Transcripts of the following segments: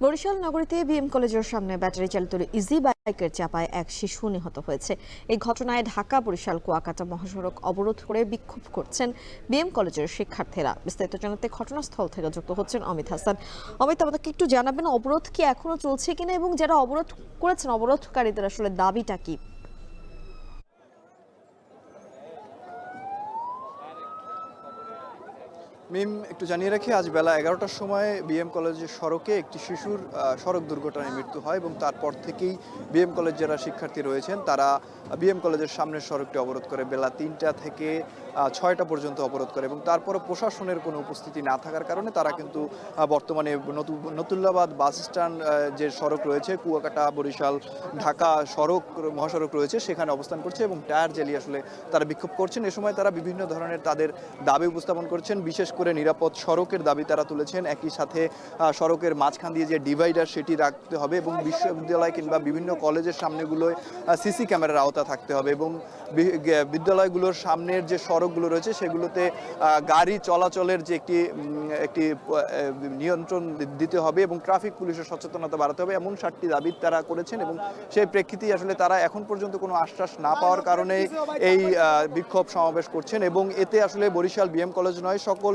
বরিশাল নগরীতে বিএম কলেজের সামনে ব্যাটারি চালিত ইজি বাইকের চাপায় এক শিশু নিহত হয়েছে। এই ঘটনায় ঢাকা বরিশাল কুয়াকাটা মহাসড়ক অবরোধ করে বিক্ষোভ করছেন বিএম কলেজের শিক্ষার্থীরা। বিস্তারিত জানাতে ঘটনাস্থল থেকে যুক্ত হচ্ছেন অমিত হাসান। অমিত, আমাদেরকে একটু জানাবেন অবরোধ কি এখনো চলছে কিনা এবং যারা অবরোধ করেছেন অবরোধকারীদের আসলে দাবিটা কি? মিম, একটু জানিয়ে রাখি, আজ বেলা 11টার সময় বিএম কলেজের সড়কে একটি শিশুর সড়ক দুর্ঘটনায় মৃত্যু হয় এবং তারপর থেকেই বিএম কলেজ যারা শিক্ষার্থী রয়েছেন তারা বিএম কলেজের সামনের সড়কটি অবরোধ করে বেলা 3টা থেকে 6টা পর্যন্ত অবরোধ করে এবং তারপরে প্রশাসনের কোনো উপস্থিতি না থাকার কারণে তারা কিন্তু বর্তমানে নতুল্লাবাদ বাস স্ট্যান্ড যে সড়ক রয়েছে, কুয়াকাটা বরিশাল ঢাকা সড়ক মহাসড়ক রয়েছে, সেখানে অবস্থান করছে এবং টায়ার জ্বালিয়ে আসলে তারা বিক্ষোভ করছেন। এ সময় তারা বিভিন্ন ধরনের তাদের দাবি উপস্থাপন করছেন, বিশেষ করে নিরাপদ সড়কের দাবি তারা তুলেছেন। একই সাথে সড়কের মাঝখান দিয়ে যে ডিভাইডার সেটি রাখতে হবে এবং বিশ্ববিদ্যালয় কিংবা বিভিন্ন কলেজের সামনেগুলোয় সিসি ক্যামেরার আওতা থাকতে হবে এবং বিদ্যালয়গুলোর সামনের যে সড়কগুলো রয়েছে সেগুলোতে গাড়ি চলাচলের যে একটি নিয়ন্ত্রণ দিতে হবে এবং ট্রাফিক পুলিশের সচেতনতা বাড়াতে হবে, এমন 7টি দাবি তারা করেছেন এবং সেই প্রেক্ষিতেই আসলে তারা এখন পর্যন্ত কোনো আশ্বাস না পাওয়ার কারণে এই বিক্ষোভ সমাবেশ করছেন। এবং এতে আসলে বরিশাল বিএম কলেজ নয়, সকল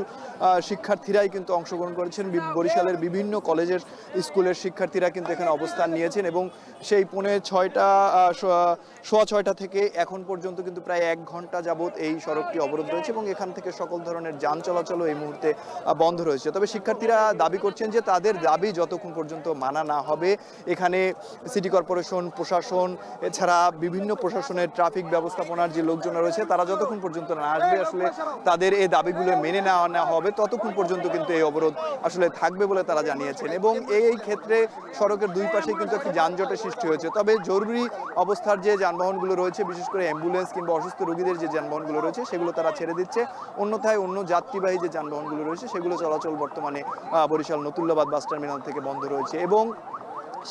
শিক্ষার্থীরাই কিন্তু অংশগ্রহণ করেছেন। বরিশালের বিভিন্ন কলেজের স্কুলের শিক্ষার্থীরা কিন্তু এখানে অবস্থান নিয়েছেন এবং সেই 5:45 থেকে এখন পর্যন্ত কিন্তু প্রায় 1 ঘন্টা যাবৎ এই সড়কটি অবরোধ রয়েছে এবং এখান থেকে সকল ধরনের যান চলাচলও এই মুহূর্তে বন্ধ রয়েছে। তবে শিক্ষার্থীরা দাবি করছেন যে তাদের দাবি যতক্ষণ পর্যন্ত মানা না হবে, এখানে সিটি কর্পোরেশন, প্রশাসন, এছাড়া বিভিন্ন প্রশাসনের ট্রাফিক ব্যবস্থাপনার যে লোকজন রয়েছে তারা যতক্ষণ পর্যন্ত না আসবে আসলে তাদের এই দাবিগুলো মেনে নেওয়া না হবে ততক্ষণ পর্যন্ত কিন্তু এই অবরোধ আসলে থাকবে বলে তারা জানিয়েছেন। এবং এই ক্ষেত্রে সড়কের দুই পাশে কিন্তু একটি যানজটের সৃষ্টি হয়েছে। তবে জরুরি অবস্থার যে যানবাহনগুলো রয়েছে, বিশেষ করে অ্যাম্বুলেন্স কিংবা অসুস্থ রোগীদের যে যানবাহনগুলো রয়েছে সেগুলো তারা ছেড়ে দিচ্ছে। অন্যথায় অন্য যাত্রীবাহী যে যানবাহনগুলো রয়েছে সেগুলো চলাচল বর্তমানে বরিশাল নতুল্লাবাদ বাস টার্মিনাল থেকে বন্ধ রয়েছে। এবং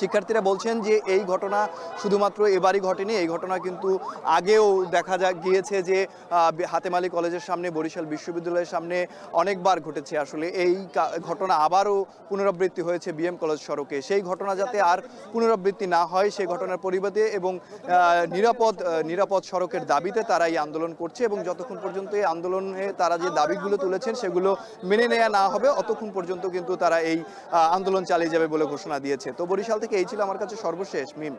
শিক্ষার্থীরা বলছেন যে এই ঘটনা শুধুমাত্র এবারই ঘটেনি, এই ঘটনা কিন্তু আগেও দেখা গিয়েছে যে হাতেম আলী কলেজের সামনে, বরিশাল বিশ্ববিদ্যালয়ের সামনে অনেকবার ঘটেছে। আসলে এই ঘটনা আবারও পুনরাবৃত্তি হয়েছে বিএম কলেজ সড়কে। সেই ঘটনা যাতে আর পুনরাবৃত্তি না হয় সেই ঘটনার পরিবর্তে এবং নিরাপদ সড়কের দাবিতে তারা এই আন্দোলন করছে এবং যতক্ষণ পর্যন্ত এই আন্দোলনে তারা যে দাবিগুলো তুলেছেন সেগুলো মেনে নেওয়া না হবে অতক্ষণ পর্যন্ত কিন্তু তারা এই আন্দোলন চালিয়ে যাবে বলে ঘোষণা দিয়েছে। তো বরিশাল থেকে এই ছিল আমার কাছে সর্বশেষ। মিম।